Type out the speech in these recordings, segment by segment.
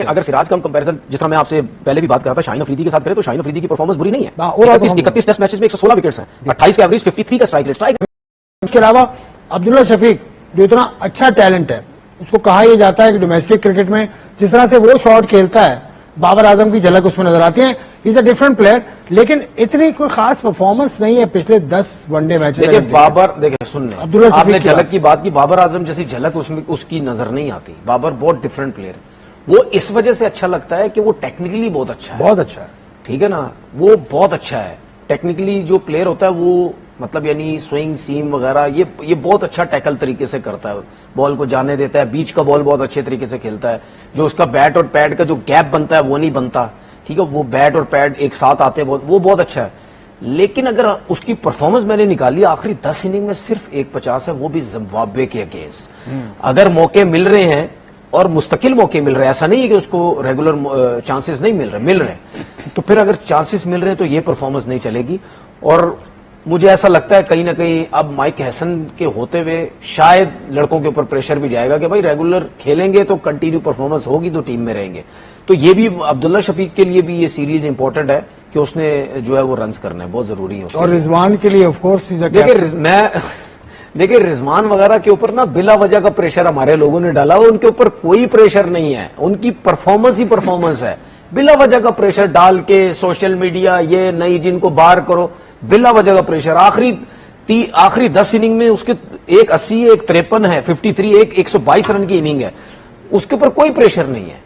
अगर सिराज का हम कंपैरिजन जिस तरह मैं आपसे पहले भी बात कर रहा था शाहीन अफरीदी के साथ करें तो शाहीन अफरीदी की परफॉर्मेंस बुरी नहीं है। 31 टेस्ट मैचेस में 116 विकेट्स हैं, 28 का एवरेज, 53 का स्ट्राइक रेट। उसके अलावा अब्दुल्ला शफीक जो इतना अच्छा टैलेंट है, उसको कहा यह जाता है कि डोमेस्टिक क्रिकेट में जिस तरह से वो शॉट खेलता है, बाबर आजम की झलक उसमें नजर आती है। इज अ डिफरेंट प्लेयर, लेकिन इतनी कोई खास परफॉर्मेंस नहीं है पिछले 10 वनडे मैचेस। देखिए बाबर, देखिए सुनने अब्दुल्ला आपने झलक की बात की, बाबर आजम जैसी झलक उसमें उसकी नजर नहीं आती। बाबर बहुत डिफरेंट प्लेयर है। वो इस वजह से अच्छा लगता है कि वो टेक्निकली बहुत अच्छा है, बहुत अच्छा है, ठीक है ना, वो बहुत अच्छा है टेक्निकली। जो प्लेयर होता है वो मतलब यानी स्विंग सीम वगैरह ये बहुत अच्छा टैकल तरीके से करता है, बॉल को जाने देता है, बीच का बॉल बहुत अच्छे तरीके से खेलता है। जो उसका बैट और पैड का जो गैप बनता है वो नहीं बनता, ठीक है, वो बैट और पैड एक साथ आते हैं, वो बहुत अच्छा है। लेकिन अगर उसकी परफॉर्मेंस मैंने निकाली आखिरी 10 इनिंग में सिर्फ 150 है, वो भी जिम्बाब्वे के अगेंस्ट। अगर मौके मिल रहे हैं और मुस्तकिल मौके मिल रहे हैं, ऐसा नहीं है कि उसको रेगुलर चांसेस नहीं मिल रहे हैं, तो फिर अगर चांसेस मिल रहे हैं तो ये परफॉर्मेंस नहीं चलेगी। और मुझे ऐसा लगता है कहीं ना कहीं अब माइक हैसन के होते हुए शायद लड़कों के ऊपर प्रेशर भी जाएगा कि भाई रेगुलर खेलेंगे तो कंटिन्यू परफॉर्मेंस होगी तो टीम में रहेंगे। तो ये भी अब्दुल्ला शफीक के लिए भी ये सीरीज इंपॉर्टेंट है कि उसने जो है वो रन्स करना है, बहुत जरूरी है। और रिजवान के लिए ऑफ कोर्स देखिए रिजवान वगैरह के ऊपर ना बिला वजह का प्रेशर हमारे लोगों ने डाला हुआ, उनके ऊपर कोई प्रेशर नहीं है, उनकी परफॉर्मेंस ही परफॉर्मेंस है। बिला वजह का प्रेशर डाल के सोशल मीडिया ये नई जिनको बाहर करो, बिला वजह का प्रेशर। आखिरी 10 इनिंग में उसके 180 एक 53 है, 53 एक 122 रन की इनिंग है, उसके ऊपर कोई प्रेशर नहीं है,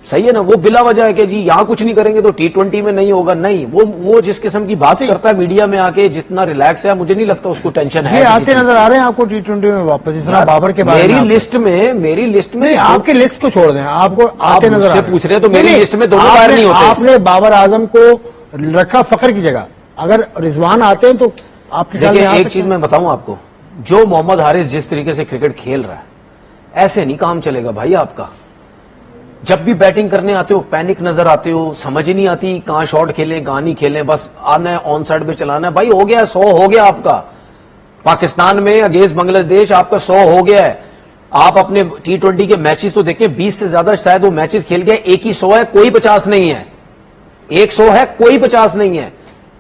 सही है ना। वो बिला वजह है कि जी यहां कुछ नहीं करेंगे तो T20 में नहीं होगा, नहीं। वो जिस किस्म की बात करता है मीडिया में आके, जितना रिलैक्स है, मुझे नहीं लगता उसको टेंशन है। आते नजर आ रहे हैं आपको T20 में वापस, जिस तरह बाबर के बारे में। मेरी लिस्ट में आपकी लिस्ट को छोड़ दें, आपको आते नजर से पूछ रहे हैं तो मेरी लिस्ट में दोनों बाहर नहीं होते। आपने बाबर आजम को रखा फखर की जगह, अगर रिजवान आते हैं तो आपकी देखिए एक चीज मैं बताऊं आपको, जो मोहम्मद हारिस जिस तरीके से क्रिकेट खेल रहा है, ऐसे नहीं काम चलेगा भाई आपका। जब भी बैटिंग करने आते हो पैनिक नजर आते हो, समझ ही नहीं आती कहां शॉट खेलें कहां नहीं खेलें, बस आना है ऑन साइड पे चलाना है। भाई हो गया 100 हो गया आपका, पाकिस्तान में अगेंस्ट बांग्लादेश आपका 100 हो गया है। आप अपने T20 के मैचेस तो देखें, 20 से ज्यादा शायद वो मैचेस खेल गए, एक ही 100 है, कोई 50 नहीं है। एक 100 है, कोई 50 नहीं है।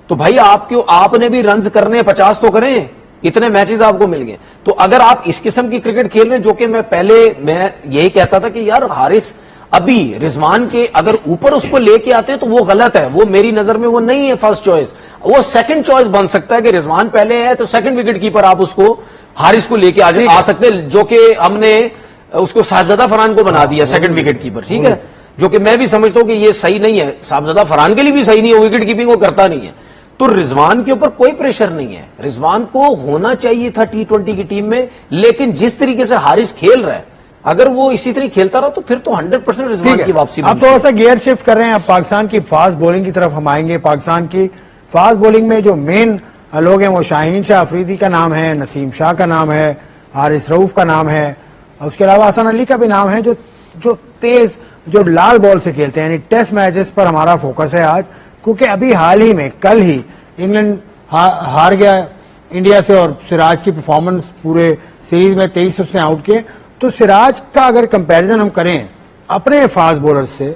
तो भाई आपने भी रन्स करने 50 तो करें, इतने मैचेस आपको मिल गए। तो अगर आप इस किस्म की क्रिकेट खेल रहे हैं, जो कि मैं यही कहता था कि यार हारिस अभी रिजवान के अगर ऊपर उसको लेके आते हैं तो वो गलत है, वो मेरी नजर में वो नहीं है फर्स्ट चॉइस, वो सेकंड चॉइस बन सकता है कि रिजवान पहले है तो सेकंड विकेट कीपर आप उसको हारिस को लेके आ सकते हैं, जो कि हमने उसको साहबजादा फरहान को बना दिया सेकंड विकेट कीपर, ठीक है, जो कि मैं भी समझता हूं कि ये सही नहीं है, साहबजादा फरहान के लिए भी सही नहीं है, विकेट कीपिंग वो करता नहीं है। तो रिजवान के ऊपर कोई प्रेशर नहीं है, रिजवान को होना चाहिए था T20 की टीम में, लेकिन जिस तरीके से हारिस खेल रहा है, अगर वो इसी तरह खेलता रहा तो फिर तो 100% रिजवान की वापसी। अब थोड़ा सा गियर शिफ्ट कर रहे हैं, अब पाकिस्तान की फास्ट बॉलिंग की तरफ हम आएंगे। पाकिस्तान की फास्ट बॉलिंग में जो मेन लोग हैं वो शाहीन शाह अफरीदी का नाम है, नसीम शाह का नाम है, हारिस रऊफ का नाम है, उसके अलावा हसन अली का भी नाम है, जो तेज जो लाल बॉल से खेलते हैं। यानी टेस्ट मैचेस पर हमारा फोकस है आज, क्योंकि अभी हाल ही में कल ही इंग्लैंड हार गया इंडिया से, और सिराज की परफॉर्मेंस पूरे सीरीज में 23 उसने आउट किए। तो सिराज का अगर कंपैरिजन हम करें अपने फास्ट बॉलर से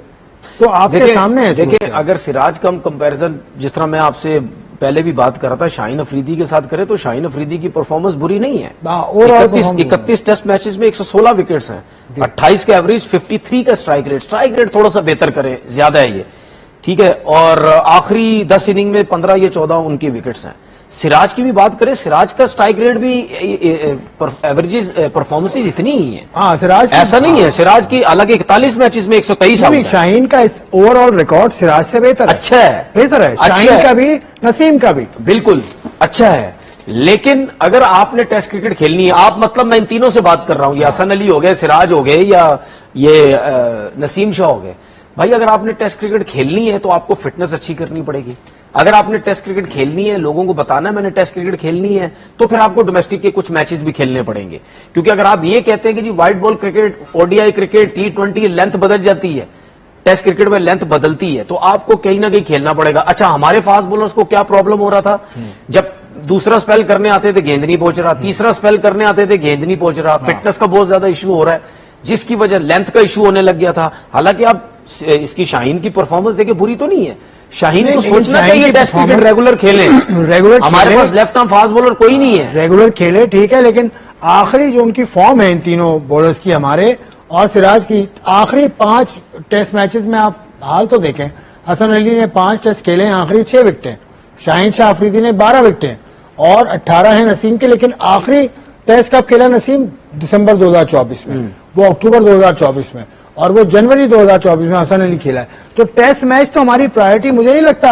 तो आपके सामने है। देखिए अगर सिराज का हम कंपैरिजन, जिस तरह मैं आपसे पहले भी बात कर रहा था, शाहीन अफरीदी के साथ करें तो शाहीन अफरीदी की परफॉर्मेंस बुरी नहीं है। 31 टेस्ट मैचेस में 116 विकेट्स हैं, 28 का एवरेज, 53 का स्ट्राइक रेट थोड़ा सा बेहतर करें, ज्यादा है ये, ठीक है। और आखिरी 10 इनिंग में 15 या 14 उनके विकेट्स हैं। सिराज की भी बात करें, सिराज का स्ट्राइक रेट भी एवरेजेस परफॉर्मेंसेज इतनी ही है। हाँ, सिराज ऐसा नहीं है, सिराज की अलग 41 मैचेस में 123। शाहीन का इस ओवरऑल रिकॉर्ड सिराज से बेहतर है, अच्छा है, बेहतर है, शाहीन का भी नसीम का भी बिल्कुल अच्छा है। लेकिन अगर आपने टेस्ट क्रिकेट खेलनी है, आप मतलब मैं इन तीनों से बात कर रहा हूं, या हसन अली हो गए, सिराज हो गए, या ये नसीम शाह हो गए, भाई अगर आपने टेस्ट क्रिकेट खेलनी है तो आपको फिटनेस अच्छी करनी पड़ेगी। अगर आपने टेस्ट क्रिकेट खेलनी है, लोगों को बताना है मैंने टेस्ट क्रिकेट खेलनी है, तो फिर आपको डोमेस्टिक के कुछ मैचेस भी खेलने पड़ेंगे। क्योंकि अगर आप ये कहते हैं कि जी white ball cricket, ODI cricket, T20 length बदल जाती है, टेस्ट क्रिकेट में लेंथ बदलती है, तो आपको कहीं ना कहीं खेलना पड़ेगा। अच्छा, हमारे फास्ट बॉलर्स को क्या प्रॉब्लम हो रहा था, जब दूसरा स्पेल करने आते थे गेंद नहीं पहुंच रहा, तीसरा स्पेल करने आते थे गेंद नहीं पहुंच रहा, फिटनेस का बहुत ज्यादा इश्यू हो रहा है। जिसकी वजह लेंथ का इशू होने लग गया था। हालांकि आप इसकी शाहीन की परफॉर्मेंस देखे बुरी तो नहीं है, शाहीन को सोचना चाहिए टेस्ट क्रिकेट रेगुलर खेलें। रेगुलर हमारे पास लेफ्ट आर्म फास्ट बॉलर कोई नहीं है। रेगुलर खेले ठीक है, लेकिन आखिरी जो उनकी फॉर्म है इन तीनों बॉलर्स की, हमारे और सिराज की, आखिरी 5 टेस्ट मैचेस में आप हाल तो देखें, हसन अली ने 5 टेस्ट खेले हैं, आखिरी 6 विकेटें, शाहीन शाह अफरीदी ने 12 विकेटें और 18 है नसीम के। लेकिन आखिरी टेस्ट कब खेला नसीम? दिसंबर 2024 में, वो अक्टूबर 2024 में, और वो जनवरी 2024 में हसन अली खेला है। तो टेस्ट मैच तो हमारी प्रायोरिटी, मुझे नहीं लगता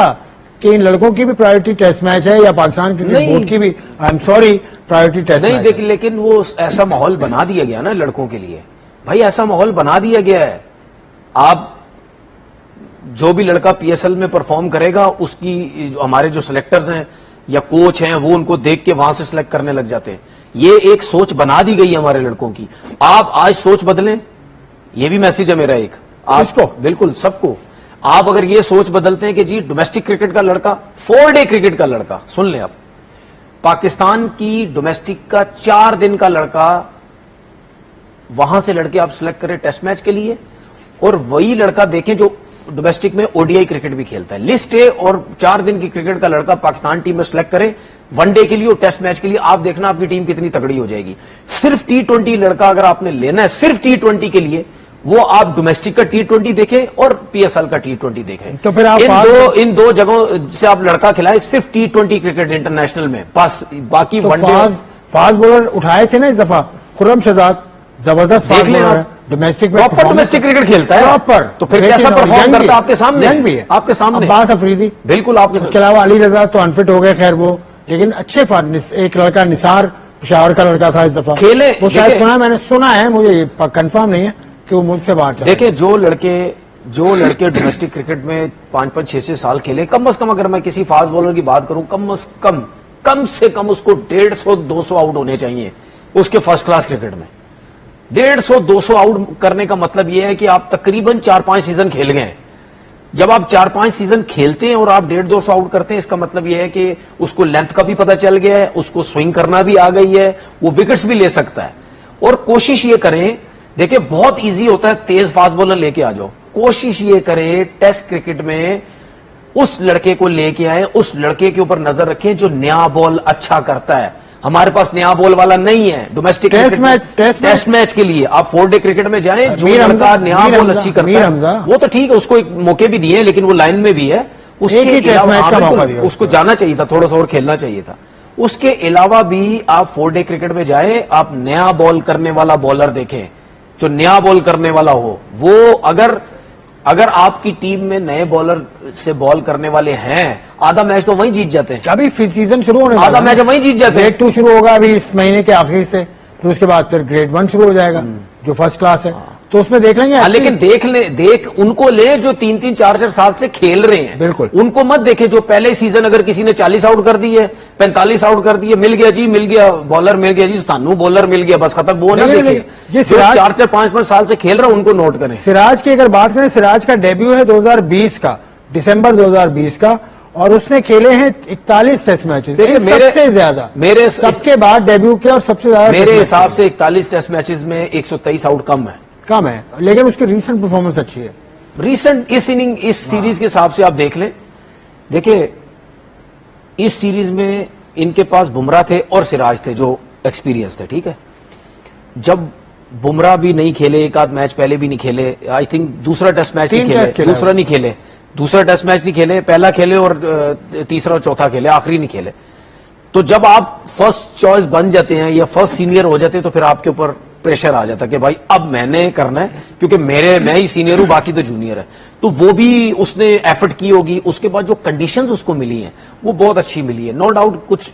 कि इन लड़कों की भी प्रायोरिटी टेस्ट मैच है या पाकिस्तान क्रिकेट बोर्ड की भी, I am sorry, priority test नहीं मैच देख, लेकिन वो ऐसा माहौल बना दिया गया ना लड़कों के लिए, भाई ऐसा माहौल बना दिया गया है। आप जो भी लड़का पीएसएल में परफॉर्म करेगा, उसकी हमारे जो सिलेक्टर्स हैं या कोच हैं, वो उनको देख के वहां से सिलेक्ट करने लग जाते हैं। ये एक सोच बना दी गई है हमारे लड़कों की। आप आज सोच बदलें, ये भी मैसेज है मेरा एक आपको, बिल्कुल सबको। आप अगर ये सोच बदलते हैं कि जी डोमेस्टिक क्रिकेट का लड़का, 4 डे क्रिकेट का लड़का, सुन लें आप, पाकिस्तान की डोमेस्टिक का 4 दिन का लड़का वहां से लड़के आप सिलेक्ट करें टेस्ट मैच के लिए, और वही लड़का देखें जो डोमेस्टिक में ओडीआई क्रिकेट भी खेलता है। लिस्ट है, और 4 दिन की क्रिकेट का लड़का पाकिस्तान टीम में सिलेक्ट करें वनडे के लिए और टेस्ट मैच के लिए, आप देखना आपकी टीम कितनी तगड़ी हो जाएगी। सिर्फ T20 लड़का अगर आपने लेना है सिर्फ T20 के लिए, वो आप डोमेस्टिक का T20 देखें और पीएसएल का T20 देखें। तो फिर आप इन दो जगहों से आप लड़का खिलाए सिर्फ T20 क्रिकेट इंटरनेशनल में, बस बाकी तो वनडे। फास्ट बॉलर उठाए थे ना इस दफा, खुर्रम शहजाद जबरदस्त देख फास्ट लें बॉलर आप, है, डोमेस्टिक में प्रॉपर डोमेस्टिक क्रिकेट खेलता है प्रॉपर। तो फिर कैसा परफॉर्म करता है आपके सामने, यंग भी है, आपके सामने अब्बास अफरीदी, बिल्कुल आपके उसके अलावा अली रजा तो अनफिट हो गए, खैर वो, लेकिन अच्छे एक लड़का निसार पेशावर का लड़का था इस दफा खेले, वो शायद सुना, मैंने सुना है, मुझे कंफर्म नहीं है कि वो मुझसे बाहर चले। देखिए जो लड़के डोमेस्टिक क्रिकेट में 5-5, 6-6 साल खेले, कम से कम अगर मैं किसी फास्ट बॉलर की बात करूं, कम से कम उसको 150-200 आउट होने चाहिए उसके फर्स्ट क्लास क्रिकेट में। 150-200 आउट करने का मतलब यह है कि आप तकरीबन 4-5 सीजन खेल गए। जब आप 4-5 सीजन खेलते हैं और आप 150-200 आउट करते हैं, इसका मतलब यह है कि उसको लेंथ का भी पता चल गया है, उसको स्विंग करना भी आ गई है, वो विकेट्स भी ले सकता है। और कोशिश ये करें, देखिए बहुत इजी होता है तेज फास्ट बॉलर लेके आ जाओ, कोशिश ये करें टेस्ट क्रिकेट में उस लड़के को लेके आए, उस लड़के के ऊपर नजर रखें जो नया बॉल अच्छा करता है। हमारे पास नया बॉल वाला नहीं है डोमेस्टिक टेस्ट मैच के लिए। आप 4 डे क्रिकेट में जाएं, जो लड़का नया बॉल अच्छी करता है वो तो ठीक है, उसको एक मौके भी दिए, लेकिन वो लाइन में भी है, उसके अलावा उसको जाना चाहिए था, थोड़ा सा और खेलना चाहिए था। उसके अलावा भी आप 4 डे क्रिकेट में जाए, आप नया बॉल करने वाला बॉलर देखें, जो नया बॉल करने वाला हो। वो अगर आपकी टीम में नए बॉलर से बॉल करने वाले हैं, आधा मैच तो वहीं जीत जाते हैं। अभी सीजन शुरू होने आधा मैच वहीं जीत जाते हैं। ग्रेड 2 शुरू होगा अभी इस महीने के आखिर से, तो उसके बाद फिर ग्रेड 1 शुरू हो जाएगा जो फर्स्ट क्लास है, तो उसमें देख लेंगे। लेकिन देख उनको ले जो 3-3, 4-4 साल से खेल रहे हैं, बिल्कुल उनको मत देखे जो पहले सीजन अगर किसी ने 40 आउट कर दी है, 45 आउट कर दिए, मिल गया जी, मिल गया बॉलर, मिल गया जी, सानू बॉलर मिल गया, बस खत्म। वो ना देखे जो 4-4, 5-5 साल से खेल रहा है, उनको नोट करें। सिराज की अगर बात करें, सिराज का डेब्यू है 2020 का, दिसंबर 2020 का, और उसने खेले हैं 41 टेस्ट मैचेस, सबसे ज्यादा मेरे सबके बाद डेब्यू किया, और सबसे ज्यादा मेरे हिसाब से 41 टेस्ट मैचेस में 123 आउट कम है, लेकिन उसकी रीसेंट परफॉर्मेंस अच्छी है। रीसेंट इस सीरीज के हिसाब से आप देख लें, देखिए इस सीरीज में इनके पास बुमराह थे और सिराज थे जो एक्सपीरियंस थे, ठीक है। जब बुमराह भी नहीं खेले, एक आध मैच पहले भी नहीं खेले, आई थिंक दूसरा टेस्ट मैच नहीं खेले, दूसरा टेस्ट मैच नहीं खेले, पहला खेले और तीसरा और चौथा खेले, आखिरी नहीं खेले। तो जब आप फर्स्ट चॉइस बन जाते हैं या फर्स्ट सीनियर हो जाते हैं, तो फिर आपके ऊपर प्रेशर आ जाता कि भाई अब मैंने करना है, क्योंकि मैं ही सीनियर हूं, बाकी तो जूनियर है। तो वो भी उसने एफर्ट की होगी। उसके बाद जो कंडीशंस उसको मिली हैं वो बहुत अच्छी मिली है, नो डाउट। कुछ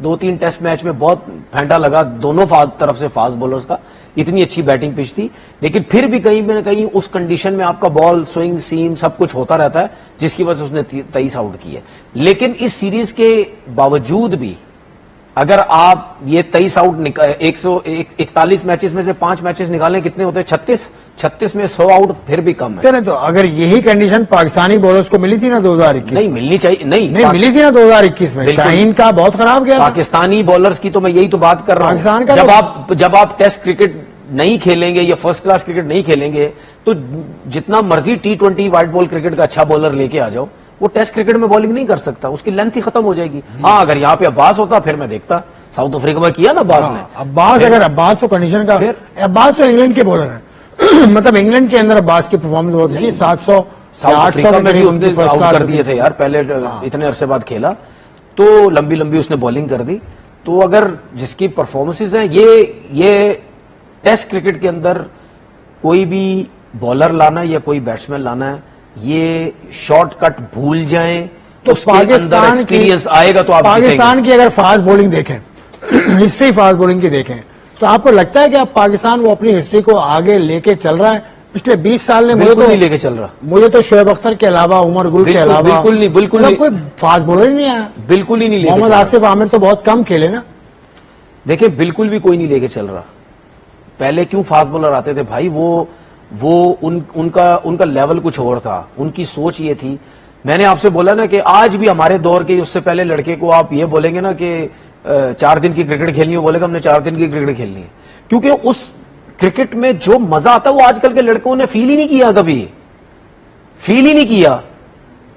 2-3 टेस्ट मैच में बहुत फेंटा लगा दोनों तरफ से फास्ट बॉलर्स का, इतनी अच्छी बैटिंग पिच थी, लेकिन फिर भी कहीं ना कहीं उस कंडीशन में आपका बॉल स्विंग सीम सब कुछ होता रहता है, जिसकी वजह से उसने 23 आउट किए। लेकिन इस सीरीज के बावजूद भी अगर आप ये 23 आउट 141 मैचेस में से 5 मैचेस निकालें, कितने होते हैं? 36 में 100 आउट फिर भी कम है। तो अगर यही कंडीशन पाकिस्तानी बॉलर्स को मिली थी ना 2021, नहीं मिलनी चाहिए, नहीं मिली थी ना 2021 में, शाहीन का बहुत खराब गया। पाकिस्तानी बॉलर्स की तो मैं यही तो बात कर रहा हूं। जब आप टेस्ट क्रिकेट नहीं खेलेंगे या फर्स्ट क्लास क्रिकेट नहीं खेलेंगे तो जितना मर्जी T20 व्हाइट बॉल क्रिकेट का अच्छा बॉलर लेके आ जाओ, वो टेस्ट क्रिकेट में बॉलिंग नहीं कर सकता, उसकी लेंथ ही खत्म हो जाएगी। हाँ, अगर यहाँ पे अब्बास होता फिर मैं देखता, साउथ अफ्रीका में किया ना अब्बास ने। अब्बास, अगर अब्बास तो कंडीशन का, अब्बास तो इंग्लैंड के बॉलर है मतलब इंग्लैंड के अंदर अब्बास की परफॉर्मेंस बहुत अच्छी, 700 साउथ अफ्रीका में भी उसने फर्स्ट आउट क्लास कर दिए थे यार, पहले इतने अरसे बाद खेला तो लंबी लंबी उसने बॉलिंग कर दी। तो अगर जिसकी परफॉर्मेंसेज हैं, ये टेस्ट क्रिकेट के अंदर कोई भी बॉलर लाना या कोई बैट्समैन लाना है, ये शॉर्टकट भूल जाएं तो उसके अंदर एक्सपीरियंस आएगा तो आप पाकिस्तान की अगर फास्ट बॉलिंग देखें हिस्ट्री फास्ट बॉलिंग की देखें तो आपको लगता है कि अब पाकिस्तान वो अपनी हिस्ट्री को आगे लेके चल रहा है? पिछले 20 साल में बिल्कुल नहीं लेके चल रहा, मुझे तो शोएब अख्तर के अलावा, उमर गुल के अलावा बिल्कुल नहीं, कोई फास्ट बॉलर ही नहीं आया, बिल्कुल ही नहीं लेके। मोहम्मद आसिफ आमिर तो बहुत कम खेले ना। देखिए बिल्कुल भी कोई नहीं लेके चल रहा। पहले क्यों फास्ट बॉलर आते थे भाई, उनका लेवल कुछ और था, उनकी सोच ये थी। मैंने आपसे बोला ना कि आज भी हमारे दौर के उससे पहले लड़के को आप ये बोलेंगे ना कि 4 दिन की क्रिकेट खेलनी हो, बोलेगा हमने 4 दिन की क्रिकेट खेलनी है, क्योंकि उस क्रिकेट में जो मजा आता है वो आजकल के लड़कों ने फील ही नहीं किया, कभी फील ही नहीं किया।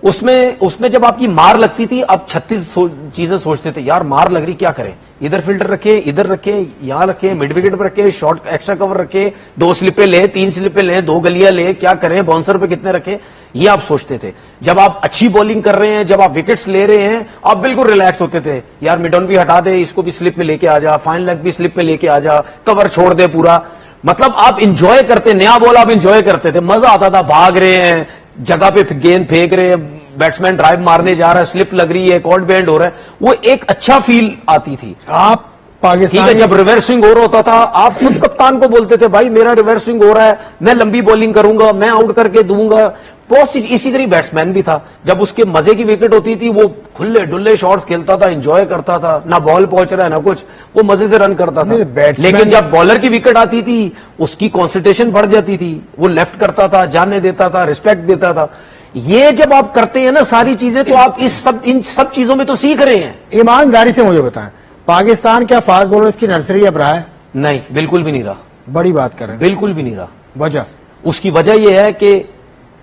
उसमें जब आपकी मार लगती थी, आप 36 चीजें सोचते थे, यार मार लग रही क्या करें, इधर फील्डर रखे, इधर रखे, यहां रखे, मिड विकेट पर रखे, शॉर्ट एक्स्ट्रा कवर रखे, 2 स्लिपें ले, 3 स्लिपें ले, 2 गलियां ले, क्या करें, बाउंसर पे कितने रखे, ये आप सोचते थे। जब आप अच्छी बॉलिंग कर रहे हैं, जब आप विकेट्स ले रहे हैं, आप बिल्कुल रिलैक्स होते थे, यार मिड ऑन भी हटा दे, इसको भी स्लिप में लेके आ जा, फाइन लेग भी स्लिप में लेके आ जा, कवर छोड़ दे पूरा। मतलब आप इंजॉय करते, नया बॉल आप इंजॉय करते थे, मजा आता था, भाग रहे हैं, जगह पे गेंद फेंक रहे हैं, बैट्समैन ड्राइव मारने जा रहा है, स्लिप लग रही है, कॉर्ड बैंड हो रहा है, वो एक अच्छा फील आती थी। आप पाकिस्तान, ठीक है, जब रिवर्सिंग ओवर होता था, आप खुद कप्तान को बोलते थे, भाई मेरा रिवर्सिंग हो रहा है, मैं लंबी बॉलिंग करूंगा, मैं आउट करके दूंगा। बहुत इसी तरह बैट्समैन भी था, जब उसके मजे की विकेट होती थी, वो खुले डुल्ले शॉट्स खेलता था, एंजॉय करता था, ना बॉल पहुंच रहा है ना कुछ, वो मजे से रन करता था। लेकिन जब बॉलर की विकेट आती थी, उसकी कॉन्सेंट्रेशन बढ़ जाती थी, वो लेफ्ट करता था, जाने देता था, रिस्पेक्ट देता था। ये जब आप करते हैं ना सारी चीजें, तो आप इन सब चीजों में तो सीख रहे हैं। ईमानदारी से मुझे बताएं, पाकिस्तान क्या फास्ट बॉलर्स की नर्सरी अब रहा है? नहीं, बिल्कुल भी नहीं रहा। बड़ी बात कर रहे हैं। बिल्कुल भी नहीं रहा। वजह? उसकी वजह यह है कि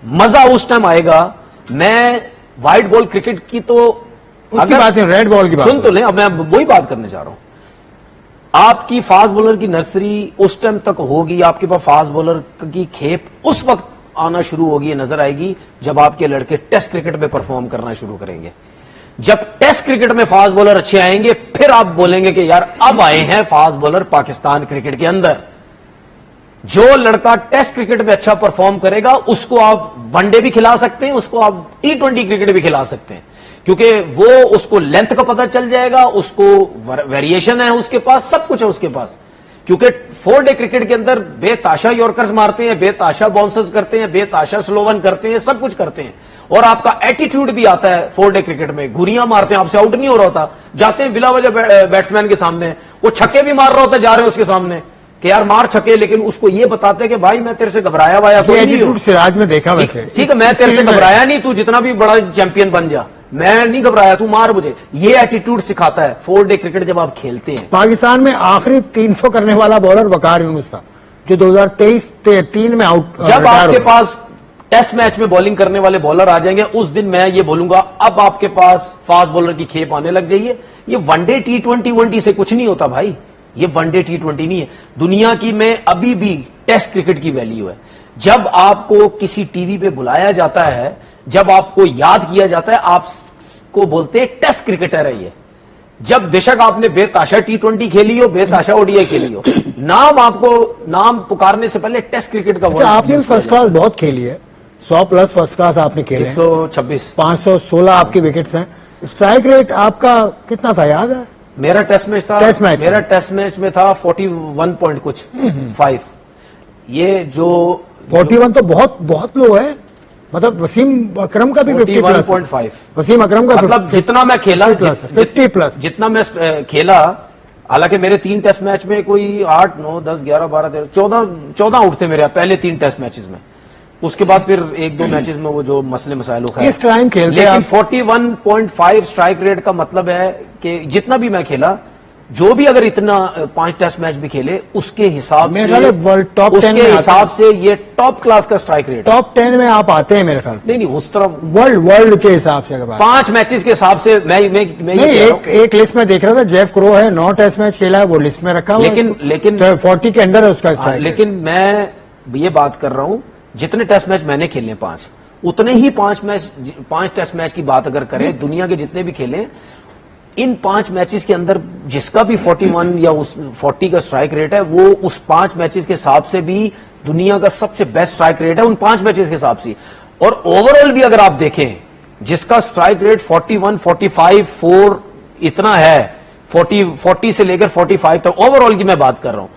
मजा उस टाइम आएगा। मैं व्हाइट बॉल क्रिकेट की तो उसकी बात नहीं, रेड बॉल की बात सुन तो ले, अब मैं वही बात करने जा रहा हूं। आपकी फास्ट बॉलर की नर्सरी उस टाइम तक होगी, आपके पास फास्ट बॉलर की खेप उस वक्त आना शुरू होगी, नजर आएगी, जब आपके लड़के टेस्ट क्रिकेट में परफॉर्म करना शुरू करेंगे। जब टेस्ट क्रिकेट में फास्ट बॉलर अच्छे आएंगे, फिर आप बोलेंगे कि यार अब आए हैं फास्ट बॉलर पाकिस्तान क्रिकेट के अंदर। जो लड़का टेस्ट क्रिकेट में अच्छा परफॉर्म करेगा, उसको आप वनडे भी खिला सकते हैं, उसको आप T20 क्रिकेट भी खिला सकते हैं, क्योंकि वो उसको लेंथ का पता चल जाएगा, उसको वेरिएशन है उसके पास, सब कुछ है उसके पास। क्योंकि 4 डे क्रिकेट के अंदर बेताशा यॉर्कर्स मारते हैं, बेताशा बाउंसर्स करते हैं, बेताशा स्लोवन करते हैं, सब कुछ करते हैं, और आपका एटीट्यूड भी आता है 4 डे क्रिकेट में। घुरियां मारते हैं, आपसे आउट नहीं हो रहा होता, जाते हैं बिला वजह बैट्समैन के सामने, वो छक्के भी मार रहा होता है, जा रहे हैं उसके सामने कि यार मार छक्के, लेकिन उसको ये बताते हैं कि भाई मैं तेरे से घबराया हुआ कोई नहीं हूं। सिराज में देखा वैसे, ठीक है, मैं तेरे से घबराया नहीं, तू जितना भी बड़ा चैंपियन बन जा, मैं नहीं घबराया, तू मार मुझे। ये एटीट्यूड सिखाता है 4 डे क्रिकेट जब आप खेलते हैं। पाकिस्तान में आखिरी 300 करने वाला बॉलर वकार यूनुस था, जो 2023-3 में आउट। जब आपके पास टेस्ट मैच में बॉलिंग करने वाले बॉलर आ जाएंगे, उस दिन मैं ये बोलूंगा अब आपके पास फास्ट बॉलर की खेप आने लग जाइए। ये वनडे T20 से कुछ नहीं होता भाई, ये वनडे T20 नहीं है। दुनिया की में अभी भी टेस्ट क्रिकेट की वैल्यू है। जब आपको किसी टीवी पे बुलाया जाता है, जब आपको याद किया जाता है, आपको बोलते हैं टेस्ट क्रिकेटर है ये। जब बेशक आपने बेताशा T20 खेली हो, बेताशा ODI खेली हो, नाम पुकारने से पहले टेस्ट क्रिकेट का अच्छा, आपने फर्स्ट क्लास बहुत खेली है, 100+ फर्स्ट क्लास आपने खेले, 126, 516 आपकी विकेट्स हैं। स्ट्राइक रेट आपका कितना था, याद है? मेरा टेस्ट मैच था, मेरा टेस्ट मैच में था 41 पॉइंट कुछ 5। ये जो 41 तो बहुत लो है, मतलब वसीम अकरम का भी 51.5, वसीम अकरम का मतलब जितना मैं खेला 50+, जितना मैं खेला। हालांकि मेरे 3 टेस्ट मैच में कोई 8, 9, 10, 11, 12, 13, 14 आउट थे मेरे पहले 3 टेस्ट मैचेस में। उसके बाद फिर 1-2 मैचेस में वो जो मसले मसाइल है, इस टाइम खेलते लेकिन 41.5 स्ट्राइक रेट का मतलब है कि जितना भी मैं खेला जो भी अगर इतना 5 टेस्ट मैच भी खेले उसके हिसाब मेरे से, ख्याल है वर्ल्ड टॉप 10 उसके में आते हिसाब से ये टॉप क्लास का स्ट्राइक रेट है। टॉप 10 में आप आते हैं मेरे ख्याल से। नहीं उस तरह वर्ल्ड के हिसाब से अगर बात 5 मैचेस के हिसाब से मैं नहीं, ये कह रहा हूं। एक लिस्ट में देख रहा था, जेफ क्रो है 9 टेस्ट मैच खेला है, वो लिस्ट में रखा हुआ है लेकिन 40 के अंदर है उसका स्ट्राइक। लेकिन मैं ये बात कर रहा हूं, जितने टेस्ट मैच मैंने खेले 5, उतने ही 5 टेस्ट मैच की बात अगर करें दुनिया के जितने भी खेले, इन 5 मैचेस के अंदर जिसका भी 41 या उस 40 का स्ट्राइक रेट है, वो उस 5 मैचेस के हिसाब से भी दुनिया का सबसे बेस्ट स्ट्राइक रेट है उन 5 मैचेस के हिसाब से। और ओवरऑल भी अगर आप देखें, जिसका स्ट्राइक रेट 41, 45, 4 इतना है, 40 से लेकर 45 तक ओवरऑल की मैं बात कर रहा हूं,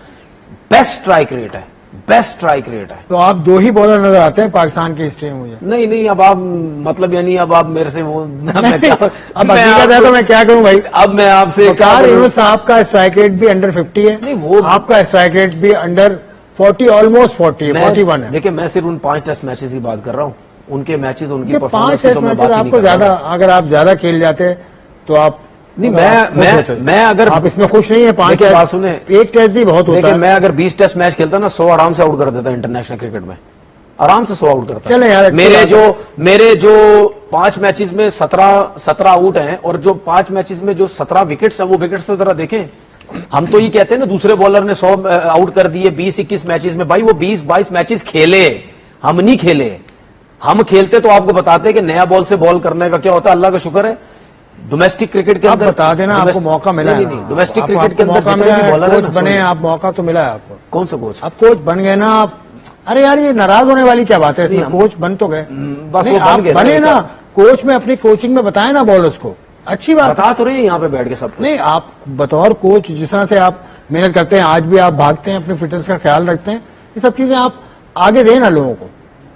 बेस्ट स्ट्राइक रेट है, बेस्ट स्ट्राइक रेट है। तो आप 2 ही बॉलर नजर आते हैं पाकिस्तान की हिस्ट्री में मुझे। नहीं अब आप मतलब यानी अब आप मेरे से वो अब हकीकत है तो मैं क्या करूं भाई। अब मैं आपसे क्या यूनुस साहब का स्ट्राइक रेट भी अंडर 50 है, नहीं वो आपका स्ट्राइक रेट भी अंडर 40, ऑलमोस्ट 40 है, 41 है। देखिए मैं सिर्फ उन 5 टेस्ट मैचेस की बात कर रहा हूं, उनके मैचेस, उनकी 5 परफॉर्मेंस टेस्ट मैचेस आपको ज्यादा, अगर आप ज्यादा खेल जाते तो आप नहीं, मैं अगर आप इसमें खुश नहीं है 5 बात सुने, एक टेस्ट भी बहुत होता है। मैं अगर 20 टेस्ट मैच खेलता ना 100 आराम से आउट कर देता इंटरनेशनल क्रिकेट में, आराम से 100 आउट करता। चले यार, मेरे जो 5 मैचेस में 17 आउट हैं, और जो 5 मैचेस में जो 17 विकेट्स है, वो विकेट्स तो जरा देखें। हम तो ये कहते हैं ना दूसरे बॉलर ने 100 आउट कर दिए 20-21 मैचेस में, भाई वो 20-22 मैचेस खेले, हम नहीं खेले। हम खेलते तो आपको बताते कि नया बॉल से बॉल करने का क्या होता है। अल्लाह का शुक्र है डोमेस्टिक क्रिकेट के अंदर बता देना, आपको मौका मिला है। नहीं, डोमेस्टिक क्रिकेट के अंदर कोच बने आप, मौका तो मिला है आपको। कौन सा कोच? आप कोच बन गए ना आप। अरे यार ये नाराज होने वाली क्या बात है इसमें, कोच बन तो गए, बस वो बने ना कोच में, अपनी कोचिंग में बताए ना बॉलर्स को, अच्छी बात बता तो रहे यहाँ पे बैठ के सब। नहीं आप बतौर कोच जिस तरह से आप मेहनत करते हैं, आज भी आप भागते हैं, अपनी फिटनेस का ख्याल रखते हैं, ये सब चीजें आप आगे दें ना लोगों को,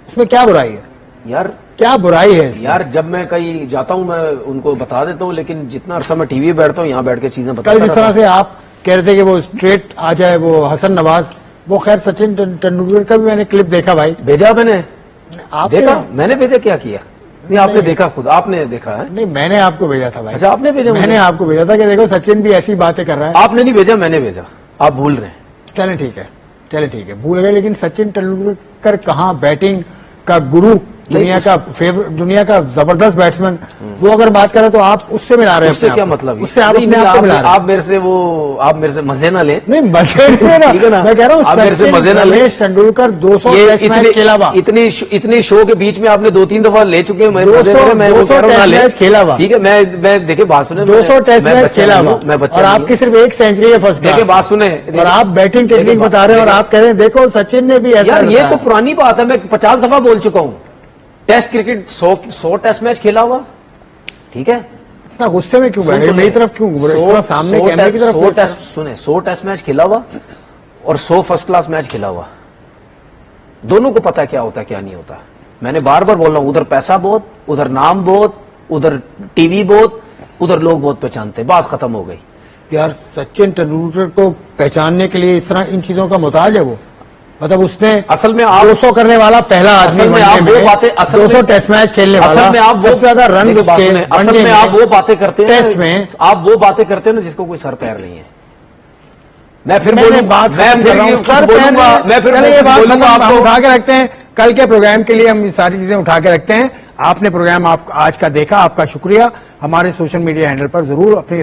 इसमें क्या बुराई है यार? क्या बुराई है यार? जब मैं कहीं जाता हूं मैं उनको बता देता हूं, लेकिन जितना अरसा मैं टीवी पे बैठता हूं, यहाँ बैठ के चीजें बता। कल जिस तरह से आप कह रहे थे कि वो स्ट्रेट आ जाए, वो हसन नवाज, वो खैर सचिन तेंदुलकर का भी मैंने क्लिप देखा भाई। भेजा मैंने, आप देखा? मैंने भेजा, क्या किया? नहीं आपने देखा, खुद आपने देखा है? नहीं मैंने आपको भेजा था भाई। अच्छा आपने भेजा? मैंने आपको भेजा था कि देखो सचिन भी ऐसी बातें कर रहा है। आपने नहीं भेजा, मैंने भेजा, आप भूल रहे हैं। चले ठीक है, चले ठीक है, भूल गए, लेकिन सचिन तेंदुलकर कहाँ बैटिंग का गुरु, दुनिया का फेवरेट, दुनिया का जबरदस्त बैट्समैन, वो अगर बात करें तो आप उससे मिला रहे हैं। उससे क्या मतलब? उससे आप अपने आप को मिला रहे हैं। आप मेरे से मजे ना लें। नहीं मजे नहीं ना, ठीक है ना? मैं कह रहा हूँ आप मेरे से मजे ना लें। रमेश तेंदुलकर 200 टेस्ट मैच खेला हुआ, इतने शो के बीच में आपने 2-3 दफा ले चुके हैं। 200 टेस्ट मैच खेला हुआ, ठीक है। मैं देखिए बात सुने, 200 टेस्ट मैच खेला हुआ, और आपकी सिर्फ एक सेंचुरी है फर्स्ट। देखिए बात सुने, और आप बैटिंग टेक्निक बता रहे हैं, और आप कह रहे हैं देखो सचिन ने भी ऐसा। ये तो पुरानी बात है, मैं 50 दफा बोल चुका हूं। टेस्ट क्रिकेट 100 टेस्ट मैच खेला हुआ, ठीक है। इतना गुस्से में क्यों बैठे, मेरी तरफ क्यों सामने कैमरे की तरफ? 100 टेस्ट मैच खेला हुआ और 100 फर्स्ट क्लास मैच खेला हुआ, दोनों को पता है क्या होता है क्या नहीं होता। मैंने बार बार बोल रहा हूं, उधर पैसा बहुत, उधर नाम बहुत, उधर टीवी बहुत, उधर लोग बहुत पहचानते, बात खत्म हो गई। यार सचिन तेंदुलकर को पहचानने के लिए इस तरह इन चीजों का मोहताज है वो, मतलब उसने असल में आप 200 करने वाला पहला आदमी, असल में आप वो बातें, 200 टेस्ट मैच खेलने वाला, असल में आप वो ज्यादा रन, असल में आप वो बातें करते हैं टेस्ट में, आप वो बातें करते हैं ना जिसको कोई सर पैर नहीं है। मैं फिर बात मैं फिर बोलूंगा आपको उठा के रखते हैं, कल के प्रोग्राम के लिए हम ये सारी चीजें उठा के रखते हैं। आपने प्रोग्राम आज का देखा, आपका शुक्रिया। हमारे सोशल मीडिया हैंडल पर जरूर अपनी